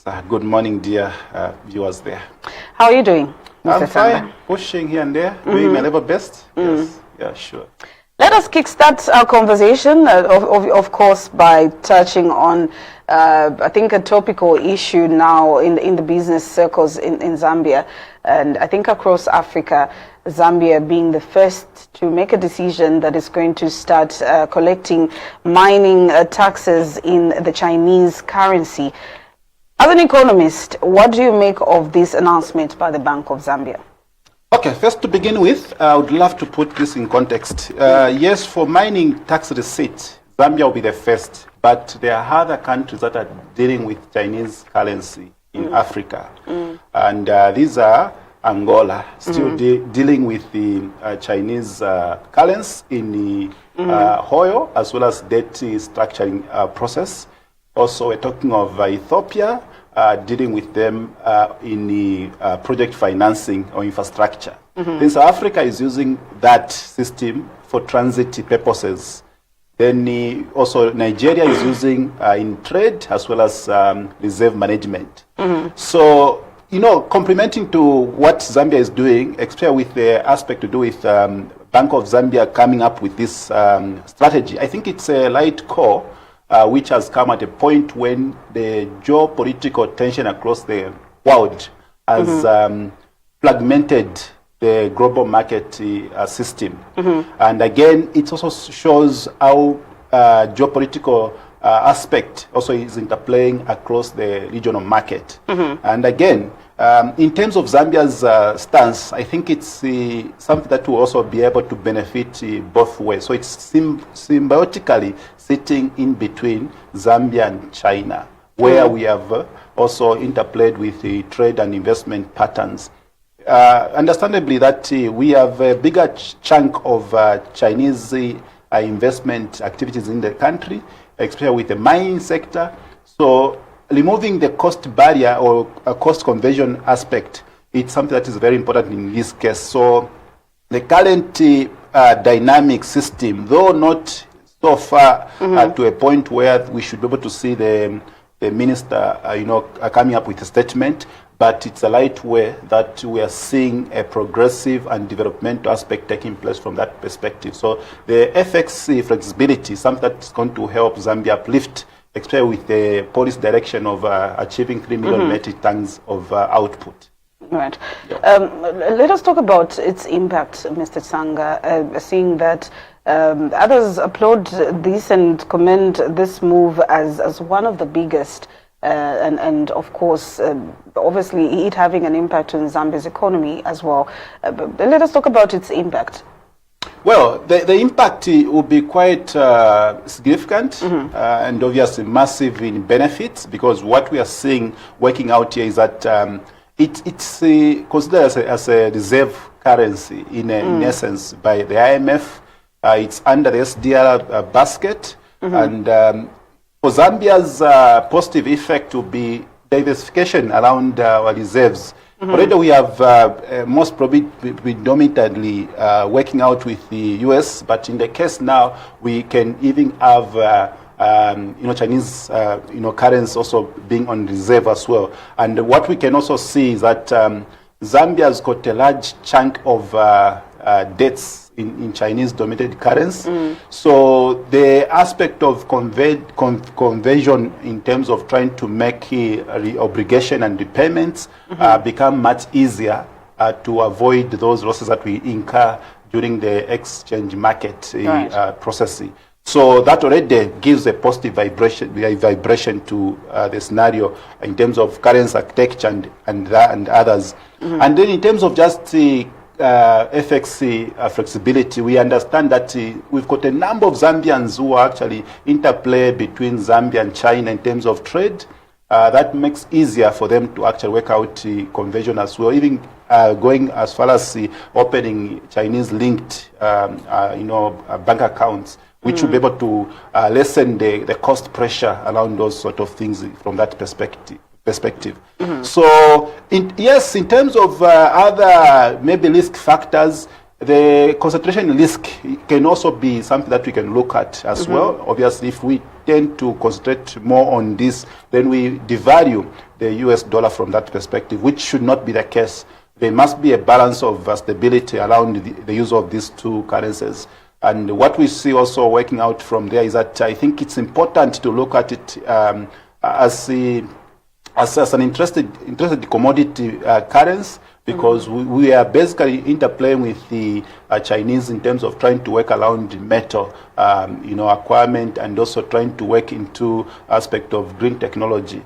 Good morning, dear viewers there. How are you doing, Mr. I'm Sanga? fine, pushing here and there, doing my level best. Yes, yeah, sure. Let us kickstart our conversation, of course, by touching on, I think, a topical issue now in the business circles in Zambia, and I think across Africa, Zambia being the first to make a decision that is going to start collecting mining taxes in the Chinese currency. As an economist, what do you make of this announcement by the Bank of Zambia? Okay, first to begin with, I would love to put this in context. Yes, for mining tax receipt, Zambia will be the first, but there are other countries that are dealing with Chinese currency in Africa. And these are Angola, still dealing with the Chinese currency in the oil, as well as debt structuring process. Also, we're talking of Ethiopia, dealing with them in the project financing or infrastructure. Then South Africa is using that system for transit purposes. Then also Nigeria is using in trade as well as reserve management. So, you know, complementing to what Zambia is doing, especially with the aspect to do with Bank of Zambia coming up with this strategy, I think it's a light call which has come at a point when the geopolitical tension across the world has fragmented the global market system. And again, it also shows how geopolitical aspect also is interplaying across the regional market. And again, in terms of Zambia's stance, I think it's something that will also be able to benefit both ways. So it's symbiotically sitting in between Zambia and China, where we have also interplayed with the trade and investment patterns. Understandably, that we have a bigger chunk of Chinese investment activities in the country, especially with the mining sector. So removing the cost barrier or a cost conversion aspect, it's something that is very important in this case. So the current dynamic system, though not so far to a point where we should be able to see the minister, coming up with a statement, but it's a light way that we are seeing a progressive and developmental aspect taking place from that perspective. So the FX flexibility is something that's going to help Zambia uplift, especially with the policy direction of achieving 3 million metric tons of output. Right. Let us talk about its impact, Mr. Sanga, seeing that others applaud this and commend this move as one of the biggest, and of course, obviously it having an impact on Zambia's economy as well. But let us talk about its impact. Well, the impact will be quite significant and obviously massive in benefits, because what we are seeing working out here is that it's considered as a reserve currency in essence by the IMF. It's under the SDR basket, and for Zambia's positive effect will be diversification around our reserves. Already we have most probably predominantly working out with the US, but in the case now we can even have Chinese currency also being on reserve as well. And what we can also see is that Zambia's got a large chunk of debts in Chinese dominated currency. So the aspect of conversion in terms of trying to make obligation and repayments become much easier to avoid those losses that we incur during the exchange market processing. So that already gives a positive vibration to the scenario in terms of currency architecture and others. And then in terms of just the FX flexibility, we understand that we've got a number of Zambians who actually interplay between Zambia and China in terms of trade. That makes easier for them to actually work out conversion as well, even going as far as opening Chinese linked bank accounts, which will be able to lessen the cost pressure around those sort of things from that perspective. So, in terms of other maybe risk factors, the concentration risk can also be something that we can look at as well. Obviously, if we tend to concentrate more on this, then we devalue the US dollar from that perspective, which should not be the case. There must be a balance of stability around the use of these two currencies. And what we see also working out from there is that I think it's important to look at it as an interested commodity currency, because we are basically interplaying with the Chinese in terms of trying to work around metal, acquirement, and also trying to work into aspect of green technology.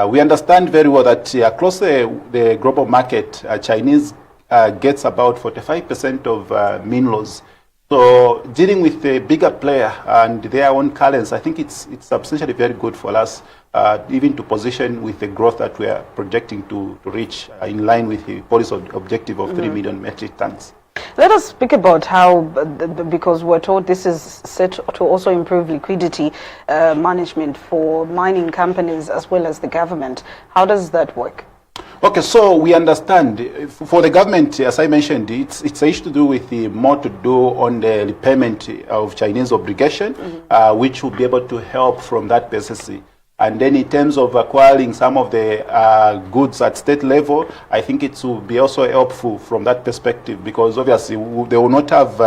We understand very well that across the global market, Chinese gets about 45% of minerals. So dealing with the bigger player and their own currency, I think it's substantially very good for us, even to position with the growth that we are projecting to reach in line with the policy objective of 3 million metric tons. Let us speak about how, because we're told this is set to also improve liquidity management for mining companies as well as the government. How does that work? Okay, so we understand for the government, as I mentioned, it's a issue to do with the more to do on the repayment of Chinese obligation, which will be able to help from that basis. And then in terms of acquiring some of the goods at state level, I think it will be also helpful from that perspective, because obviously they will not have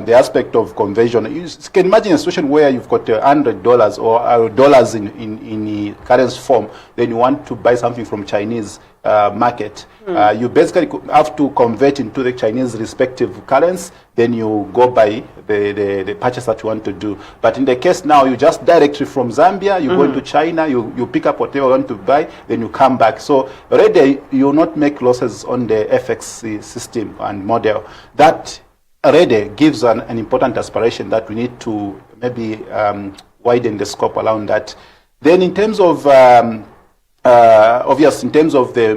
the aspect of conversion. You can imagine a situation where you've got $100 or dollars in the currency form, then you want to buy something from Chinese market. You basically have to convert into the Chinese respective currency, then you go by the purchase that you want to do. But in the case now, you just directly from Zambia, you go into China, you pick up whatever you want to buy, then you come back. So already you will not make losses on the FX system and model. That already gives an important aspiration that we need to maybe widen the scope around that. Then in terms of obvious, in terms of the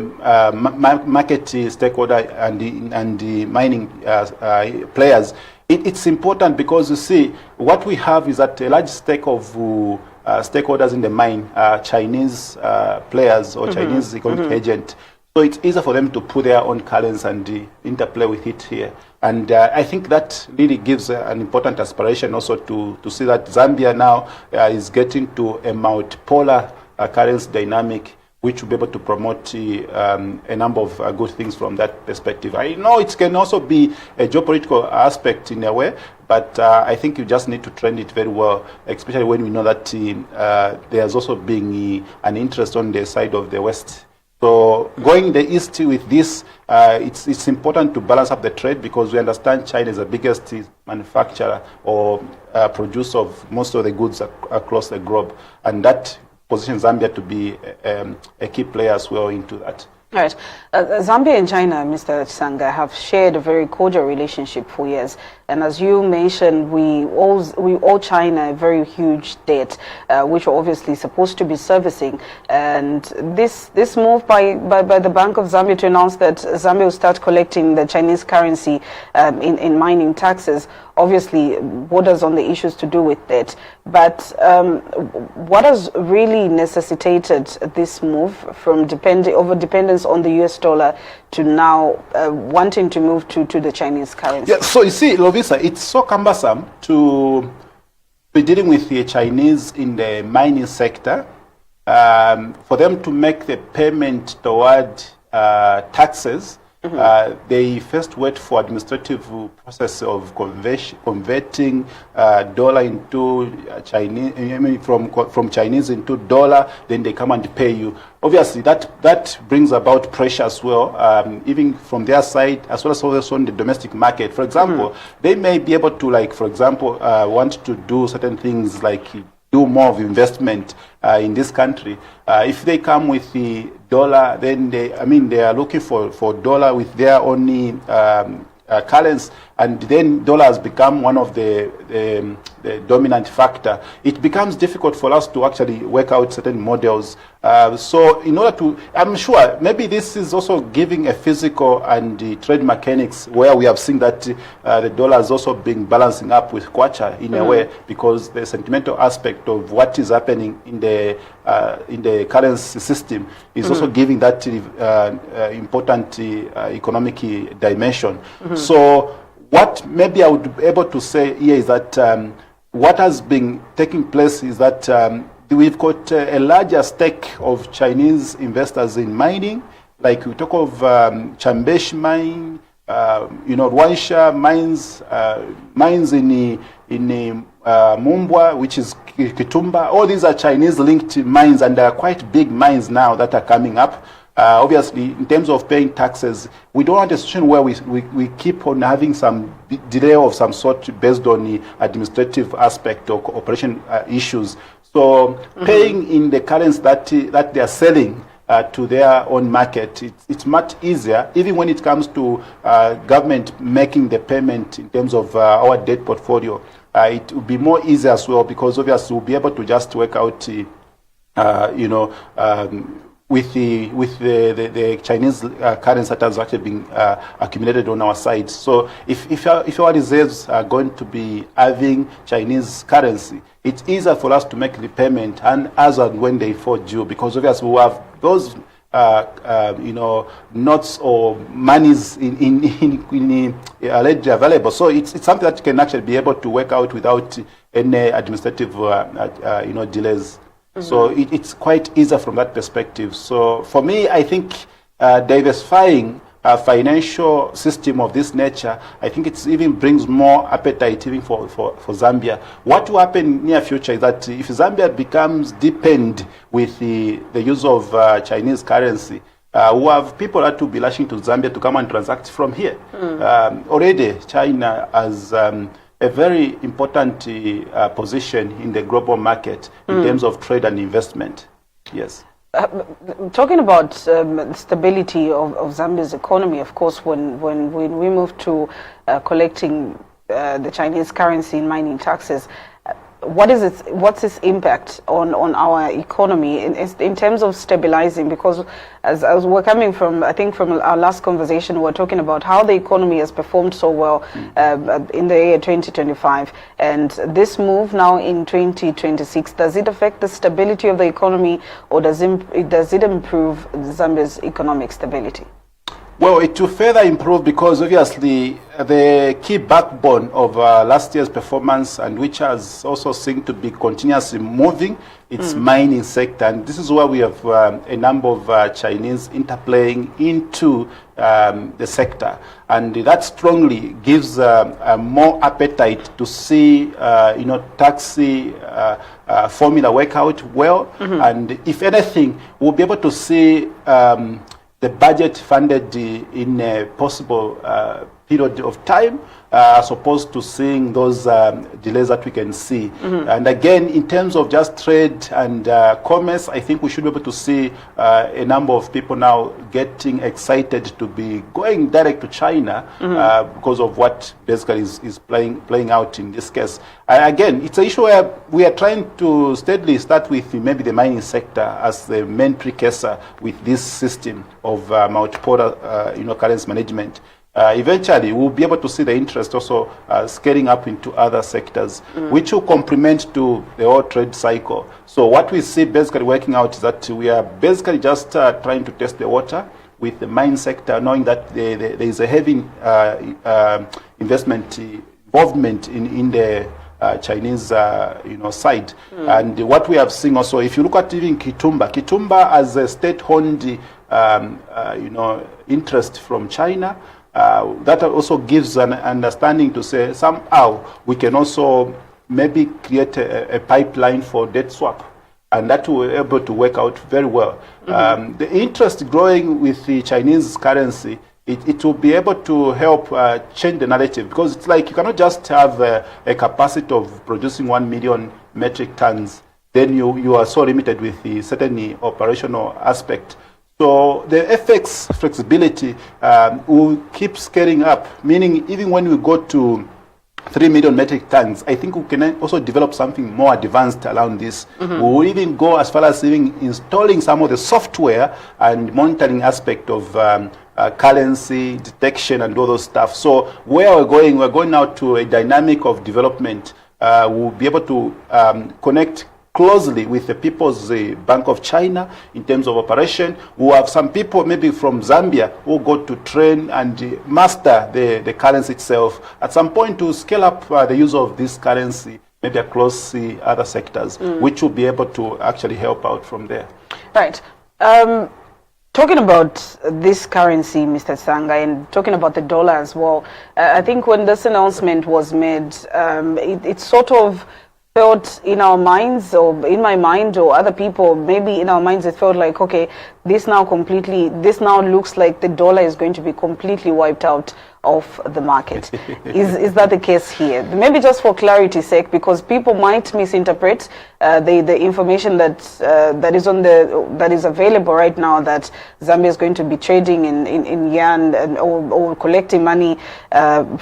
market stakeholder and the mining players, it's important because you see what we have is that a large stake of stakeholders in the mine are Chinese players or Chinese economic agent. So it's easier for them to put their own currency and interplay with it here. And I think that really gives an important aspiration also to see that Zambia now is getting to a multipolar currency dynamic, which will be able to promote a number of good things from that perspective. I know it can also be a geopolitical aspect in a way, but I think you just need to trend it very well, especially when we know that there's also being an interest on the side of the West. So going the East with this, it's important to balance up the trade, because we understand China is the biggest manufacturer or producer of most of the goods across the globe, and that positions Zambia to be a key player as well into that. All right. Zambia and China, Mr. Chisanga, have shared a very cordial relationship for years. And as you mentioned, we owe China a very huge debt, which we're obviously supposed to be servicing. And this move by the Bank of Zambia to announce that Zambia will start collecting the Chinese currency in mining taxes, obviously borders on the issues to do with that. But what has really necessitated this move from over-dependence on the US dollar to now wanting to move to the Chinese currency? Yeah, so you see, Lovisa, it's so cumbersome to be dealing with the Chinese in the mining sector, for them to make the payment toward taxes. They first wait for administrative process of converting dollar into Chinese, from Chinese into dollar. Then they come and pay you. Obviously, that brings about pressure as well, even from their side, as well as also on the domestic market. For example, they may be able to, like, for example, want to do certain things like do more of investment in this country. If they come with the dollar, then they are looking for dollar with their only currency, and then dollar has become one of the dominant factor. It becomes difficult for us to actually work out certain models. So in order to, I'm sure maybe this is also giving a physical and the trade mechanics where we have seen that the dollar is also being balancing up with kwacha in a way, because the sentimental aspect of what is happening in the currency system is also giving that important economic dimension. So what maybe I would be able to say here is that what has been taking place is that we've got a larger stake of Chinese investors in mining. Like we talk of Chambesh mine, Rwansha mines, mines in Mumbwa, which is Kitumba. All these are Chinese-linked mines, and they are quite big mines now that are coming up. Obviously, in terms of paying taxes, we don't want a situation where we keep on having some delay of some sort based on the administrative aspect or operation issues. So paying in the currency that they are selling to their own market, it's much easier, even when it comes to government making the payment in terms of our debt portfolio. It will be more easy as well, because obviously we'll be able to just work out, with the Chinese currency that has actually been accumulated on our side. So if our reserves are going to be having Chinese currency, it's easier for us to make the payment and as and when they fall due, because obviously we have those notes or monies in already available. So it's something that you can actually be able to work out without any administrative delays. So it's quite easier from that perspective. So for me, I think diversifying a financial system of this nature, I think it even brings more appetite even for Zambia. What will happen in the near future is that if Zambia becomes dependent with the use of Chinese currency, we have people that will be rushing to Zambia to come and transact from here. Already, China has a very important position in the global market in terms of trade and investment. Yes. Talking about stability of Zambia's economy, of course, when we move to collecting the Chinese currency in mining taxes, what's its impact on our economy in terms of stabilizing? Because as we're coming from, I think from our last conversation, we're talking about how the economy has performed so well in the year 2025, and this move now in 2026, does it affect the stability of the economy, or does it improve Zambia's economic stability? Well, it will further improve, because obviously the key backbone of last year's performance, and which has also seemed to be continuously moving, it's mining sector. And this is where we have a number of Chinese interplaying into the sector. And that strongly gives more appetite to see, taxi formula work out well. And if anything, we'll be able to see the budget funded in a possible period of time, as opposed to seeing those delays that we can see. And again, in terms of just trade and commerce, I think we should be able to see a number of people now getting excited to be going direct to China because of what basically is playing out in this case. Again, it's an issue where we are trying to steadily start with maybe the mining sector as the main precursor with this system of multipolar currency management. Eventually, we'll be able to see the interest also scaling up into other sectors, which will complement to the whole trade cycle. So what we see basically working out is that we are basically just trying to test the water with the mine sector, knowing that there is a heavy investment involvement in the Chinese side. And what we have seen also, if you look at even Kitumba as a state-owned interest from China, that also gives an understanding to say somehow we can also maybe create a pipeline for debt swap, and that will be able to work out very well. The interest growing with the Chinese currency, it will be able to help change the narrative, because it's like you cannot just have a capacity of producing 1 million metric tons, then you are so limited with the certain operational aspect. So the FX flexibility will keep scaling up, meaning even when we go to 3 million metric tons, I think we can also develop something more advanced around this. We will even go as far as even installing some of the software and monitoring aspect of currency detection and all those stuff. So where we're going now to a dynamic of development. We'll be able to connect closely with the People's Bank of China in terms of operation. We have some people maybe from Zambia who go to train and master the currency itself. At some point to scale up the use of this currency maybe across the other sectors, which will be able to actually help out from there. Right. Talking about this currency, Mr. Sanga, and talking about the dollar as well, I think when this announcement was made, it sort of felt in our minds, or in my mind, or other people, maybe in our minds, it felt like, okay, this now looks like the dollar is going to be completely wiped out of the market. Is that the case here? Maybe just for clarity's sake, because people might misinterpret the information that is available right now, that Zambia is going to be trading in yuan or collecting money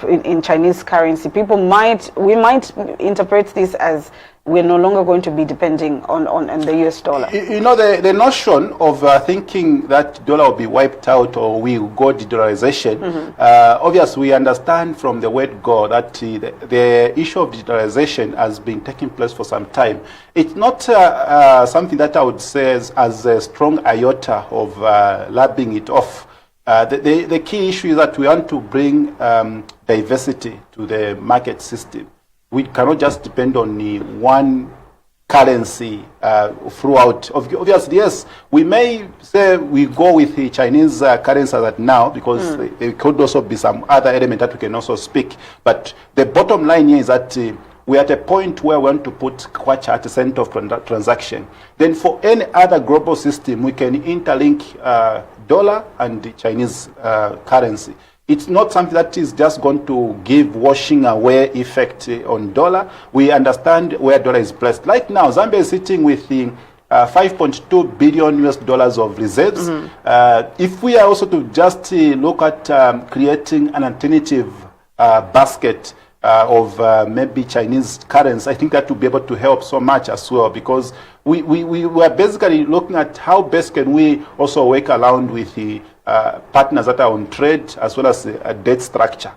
in Chinese currency. We might interpret this as we're no longer going to be depending on the US dollar. You know, the notion of thinking that dollar will be wiped out or we will go de-dollarization, obviously we understand from the word go that the issue of de-dollarization has been taking place for some time. It's not something that I would say as a strong iota of lapping it off. The key issue is that we want to bring diversity to the market system. We cannot just depend on one currency throughout. Obviously, yes, we may say we go with the Chinese currency as now, because there could also be some other element that we can also speak. But the bottom line here is that we're at a point where we want to put Kwacha at the center of transaction. Then for any other global system, we can interlink dollar and the Chinese currency. It's not something that is just going to give washing away effect on dollar. We understand where dollar is placed. Like now, Zambia is sitting with the $5.2 billion US of reserves. If we are also to just look at creating an alternative basket of maybe Chinese currency, I think that will be able to help so much as well, because we are basically looking at how best can we also work around with the partners that are on trade as well as a debt structure.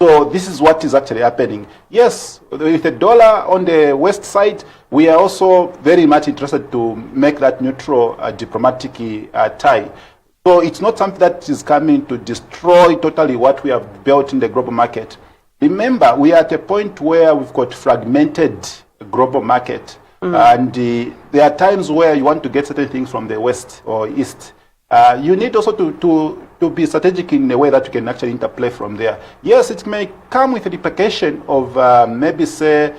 So this is what is actually happening. Yes, with the dollar on the west side, we are also very much interested to make that neutral diplomatic tie. So it's not something that is coming to destroy totally what we have built in the global market. Remember, we are at a point where we've got fragmented global market. And there are times where you want to get certain things from the west or east. You need also to be strategic in a way that you can actually interplay from there. Yes, it may come with a duplication of maybe say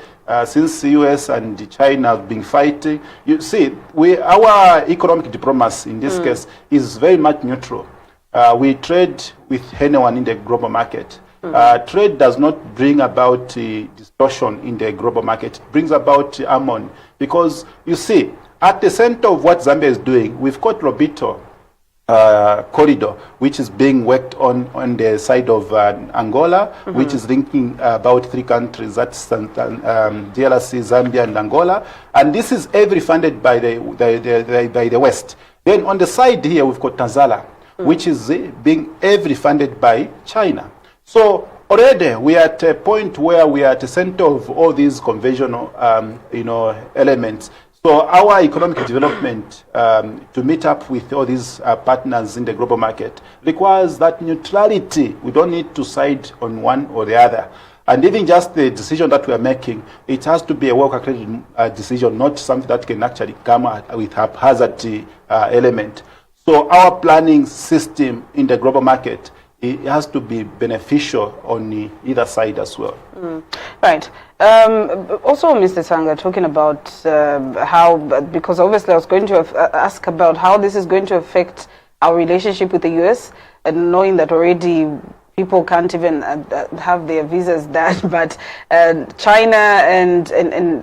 since the US and China have been fighting. You see, our economic diplomacy in this case is very much neutral. We trade with anyone in the global market. Trade does not bring about distortion in the global market. It brings about harmony. Because you see, at the center of what Zambia is doing, we've got Lobito corridor, which is being worked on the side of Angola, which is linking about 3 countries, that's DRC, Zambia, and Angola. And this is every funded by the West. Then on the side here, we've got Tanzania, which is being every funded by China. So already we are at a point where we are at the center of all these conventional, elements. So our economic development to meet up with all these partners in the global market requires that neutrality. We don't need to side on one or the other. And even just the decision that we are making, it has to be a well-calculated decision, not something that can actually come with haphazard element. So our planning system in the global market, it has to be beneficial on either side as well. Right. Also, Mr. Sanga, talking about how, because obviously I was going to ask about how this is going to affect our relationship with the US, and knowing that already people can't even have their visas done, but China and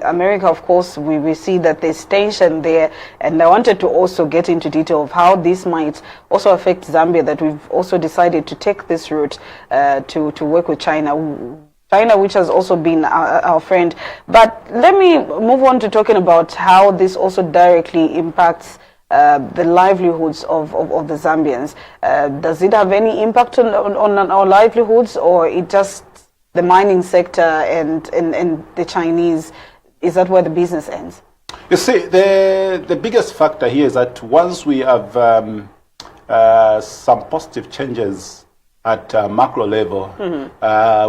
America, of course, we see that there's tension there, and I wanted to also get into detail of how this might also affect Zambia, that we've also decided to take this route to work with China, which has also been our friend. But let me move on to talking about how this also directly impacts the livelihoods of the Zambians. Does it have any impact on our livelihoods, or it just the mining sector and the Chinese? Is that where the business ends? You see, the biggest factor here is that once we have some positive changes at macro level,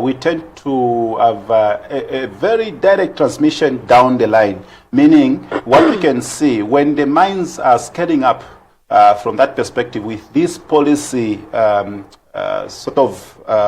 we tend to have a very direct transmission down the line, meaning what we can see when the mines are scaling up from that perspective with this policy sort of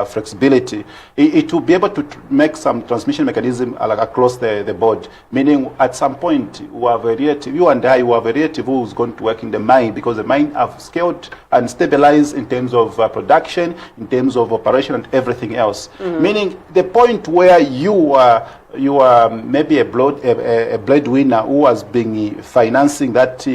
flexibility, it will be able to make some transmission mechanism like across the board, meaning at some point you have a relative, you and I, who have a relative who's going to work in the mine because the mine have scaled and stabilized in terms of production, in terms of operation and everything else. Meaning the point where you are maybe a breadwinner who has been financing that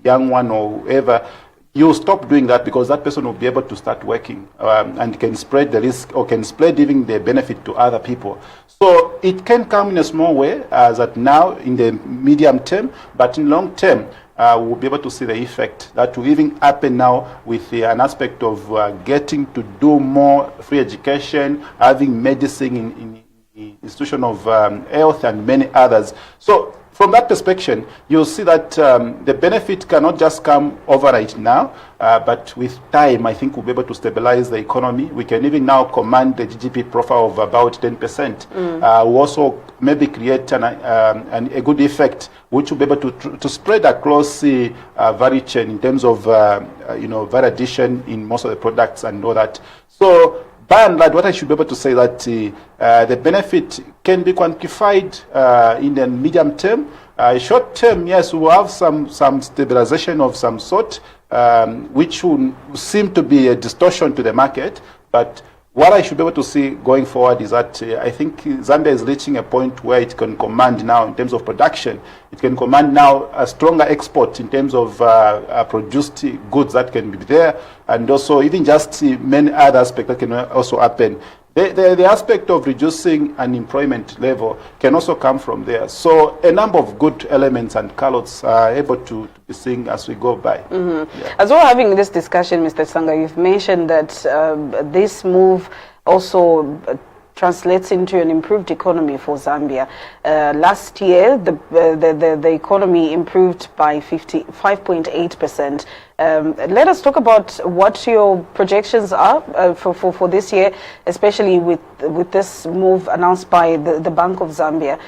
young one or whoever, you stop doing that because that person will be able to start working and can spread the risk or can spread even the benefit to other people. So it can come in a small way as at now in the medium term, but in long term, we'll be able to see the effect that will even happen now with an aspect of getting to do more free education, having medicine in the institution of health and many others. So from that perspective, you'll see that the benefit cannot just come overnight now, but with time, I think we'll be able to stabilize the economy. We can even now command the GDP profile of about 10%. We'll also maybe create a good effect, which will be able to spread across the value chain in terms of value addition in most of the products and all that. So by and large, what I should be able to say that the benefit can be quantified in the medium term. Short term, yes, we will have some stabilization of some sort, which will seem to be a distortion to the market. But what I should be able to see going forward is that I think Zambia is reaching a point where it can command now in terms of production. It can command now a stronger export in terms of produced goods that can be there, and also even just many other aspects that can also happen. The aspect of reducing unemployment level can also come from there. So a number of good elements and carrots are able to be seen as we go by. Yeah. As we're having this discussion, Mr. Sanga, you've mentioned that this move also translates into an improved economy for Zambia. Last year, the economy improved by 5.8%. Let us talk about what your projections are for this year, especially with this move announced by the Bank of Zambia.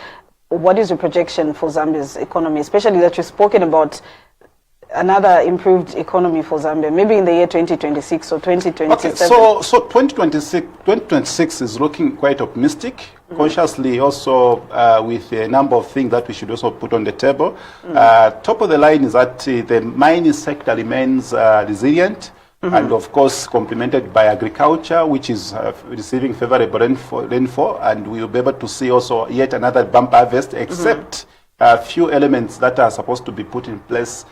What is your projection for Zambia's economy, especially that you've spoken about another improved economy for Zambia, maybe in the year 2026 or 2027? Okay, so 2026 is looking quite optimistic, consciously also with a number of things that we should also put on the table. Top of the line is that the mining sector remains resilient, and of course complemented by agriculture, which is receiving favorable rainfall, and we will be able to see also yet another bumper harvest, except a few elements that are supposed to be put in place.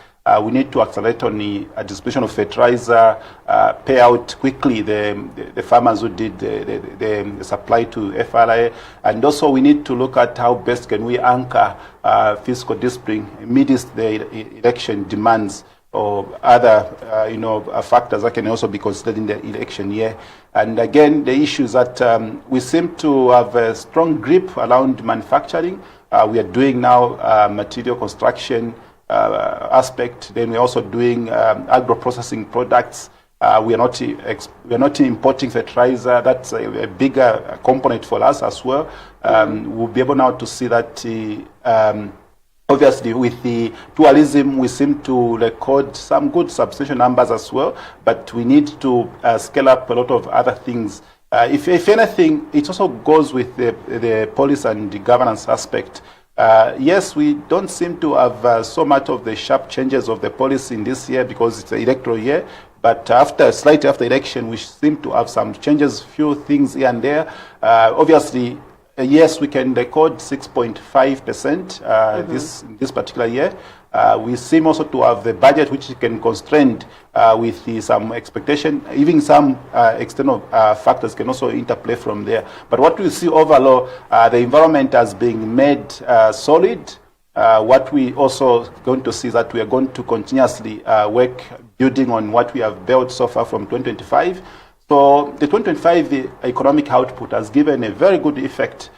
We need to accelerate on the distribution of fertilizer, pay out quickly the farmers who did the supply to FRA, and also we need to look at how best can we anchor fiscal discipline amidst the election demands or other factors that can also be considered in the election year. And again, the issue is that we seem to have a strong grip around manufacturing. We are doing now material construction aspect. Then we're also doing agro-processing products. We are not importing fertilizer. That's a bigger component for us as well. We'll be able now to see that obviously with the tourism, we seem to record some good substantial numbers as well, but we need to scale up a lot of other things. If anything, it also goes with the policy and the governance aspect. Yes, we don't seem to have so much of the sharp changes of the policy in this year because it's an electoral year. But slightly after election, we seem to have some changes, few things here and there. Obviously, yes, we can record 6.5% this particular year. We seem also to have the budget which can constrain with some expectation. Even some external factors can also interplay from there. But what we see overall, the environment has been made solid. What we also going to see is that we are going to continuously work building on what we have built so far from 2025. So the 2025 economic output has given a very good effect,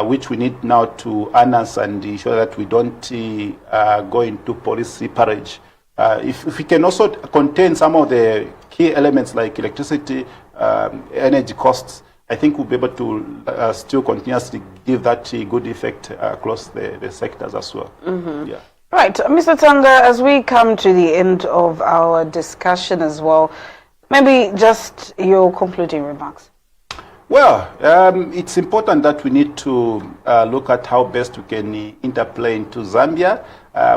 which we need now to harness and ensure that we don't go into policy parage. If we can also contain some of the key elements like electricity, energy costs, I think we'll be able to still continuously give that good effect across the sectors as well. Yeah. Right, Mr. Tanga, as we come to the end of our discussion as well, maybe just your concluding remarks. Well, it's important that we need to look at how best we can interplay into Zambia.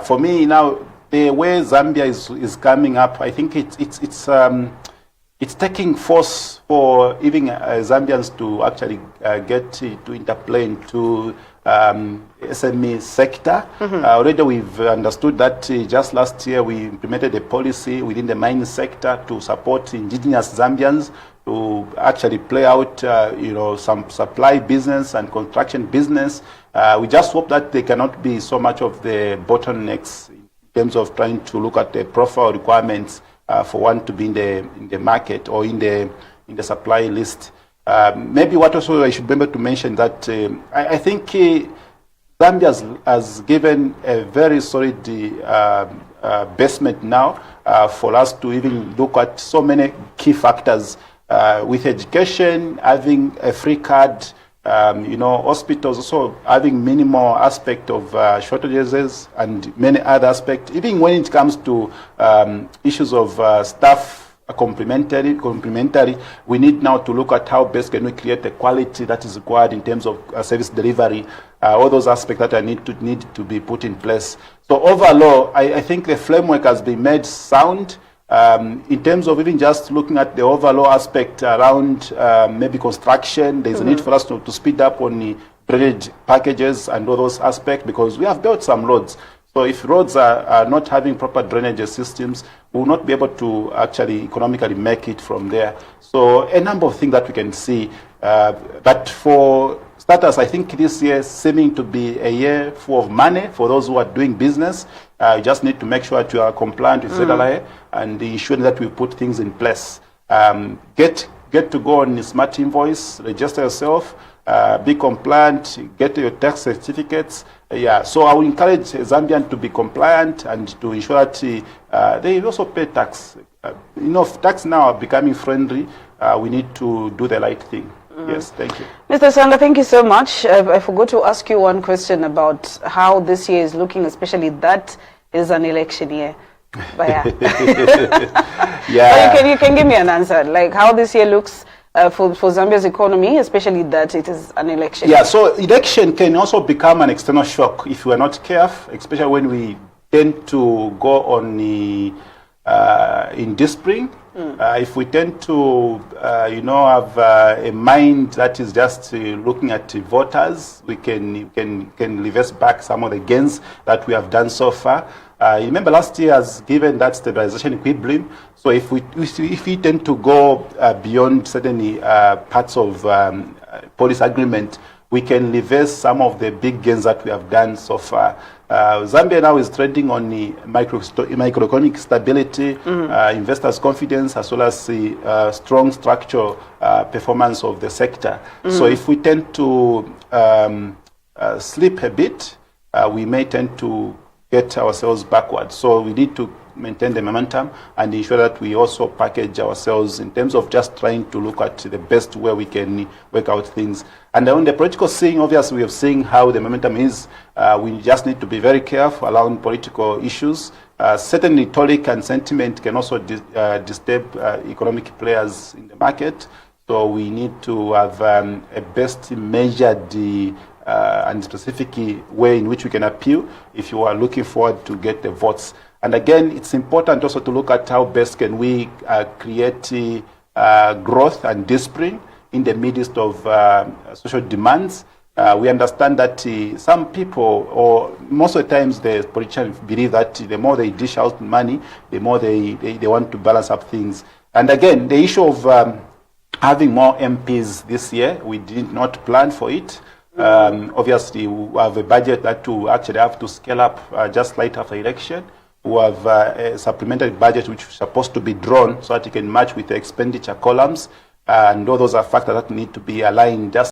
For me now, the way Zambia is coming up, I think it's taking force for even Zambians to actually get to interplay into SME sector. Already we've understood that just last year we implemented a policy within the mining sector to support indigenous Zambians to actually play out, some supply business and construction business. We just hope that there cannot be so much of the bottlenecks in terms of trying to look at the profile requirements for one to be in the market or in the supply list. Maybe what also I should remember to mention that I think Zambia has given a very solid basement now for us to even look at so many key factors with education, having a free card, hospitals also having minimal aspect of shortages and many other aspects. Even when it comes to issues of staff complementary, we need now to look at how best can we create the quality that is required in terms of service delivery, all those aspects that need to be put in place. So overall, I think the framework has been made sound. In terms of even just looking at the overall aspect around maybe construction, there's a need for us to speed up on the drainage packages and all those aspects, because we have built some roads. So if roads are not having proper drainage systems, we will not be able to actually economically make it from there. So a number of things that we can see. But for starters, I think this year seeming to be a year full of money for those who are doing business. You just need to make sure that you are compliant with ZLI and ensuring that we put things in place. Get to go on Smart Invoice, register yourself, be compliant, get your tax certificates. So I will encourage Zambian to be compliant and to ensure that they also pay tax. Tax now are becoming friendly. We need to do the right thing. Yes, thank you. Mr. Sanga, thank you so much. I forgot to ask you one question about how this year is looking, especially that is an election year. But yeah. But you can give me an answer, like how this year looks for Zambia's economy, especially that it is an election. Yeah, so election can also become an external shock if we are not careful, especially when we tend to go on the in this spring. If we tend to, have a mind that is just looking at voters, we can reverse back some of the gains that we have done so far. Remember last year has given that stabilization equilibrium. So if we tend to go beyond certain parts of policy agreement, we can reverse some of the big gains that we have done so far. Zambia now is trending on the microeconomic stability, investors' confidence, as well as the strong structural performance of the sector. So if we tend to slip a bit, we may tend to get ourselves backwards. So we need to maintain the momentum and ensure that we also package ourselves in terms of just trying to look at the best way we can work out things. And on the political scene, obviously we have seen how the momentum is. We just need to be very careful around political issues. Certainly rhetoric and sentiment can also disturb economic players in the market. So we need to have a best measured and specific way in which we can appeal if you are looking forward to get the votes. And again, it's important also to look at how best can we create growth and discipline in the midst of social demands. We understand that some people, or most of the times the politicians believe that the more they dish out money, the more they want to balance up things. And again, the issue of having more MPs this year, we did not plan for it. Obviously, we have a budget that we actually have to scale up just right after election. We have a supplementary budget which is supposed to be drawn so that it can match with the expenditure columns. And all those are factors that need to be aligned just